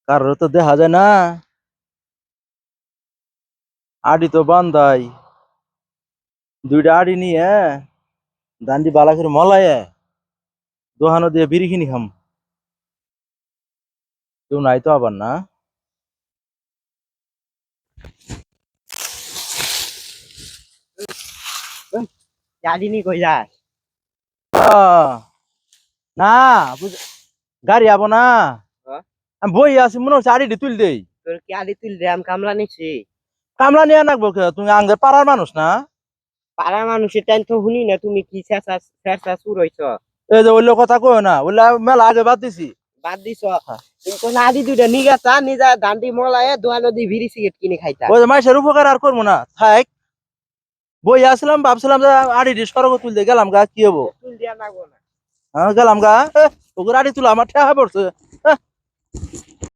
কারোর তো দেখা যায় না। আড়ি তো বান্ধাই, দুইটা আড়ি নিয়ে দান্ডি বালা করে মলায় দোহানো দিয়ে বিড়ি কিনি খাম। কেউ নাই তো আবার না। জানি কই যাস? আহ, না গাড়ি আবো না। হ্যাঁ? আমি বই আছি, মনে হচ্ছে আড়িটি তুল দেই। তোর কি আদি তুই রে? আমি কামলা নিছি। কামলা নিয়ে নাকবো কে? তুমি আঙ্গে পাড়ার মানুষ না? পাড়ার মানুষের টাইম তো শুনি না, তুমি কি শেষা শেষা শুরু হইছ? এই যে ওইলো কথা কই না, ওইলা মেলা আগে বাদ দিছি। বাদ দিছ? কিন্তু না দি দুইটা নিগা চা নিজা দান্ডি মলায় দোয়া নদী ভিড়ি সিগারেট কিনে খাইতা। ওই যে মাইসের উপকার আর করবো না, থাক। বই আসলাম, ভাবছিলাম যে আড়িটি সড়ক তুলতে গেলাম গা, কি হবো? তুই দিয়া নাগো না। হ্যাঁ গেলাম গা, ওগুলো আড়ি তুলা আমার ঠেহা পড়ছে।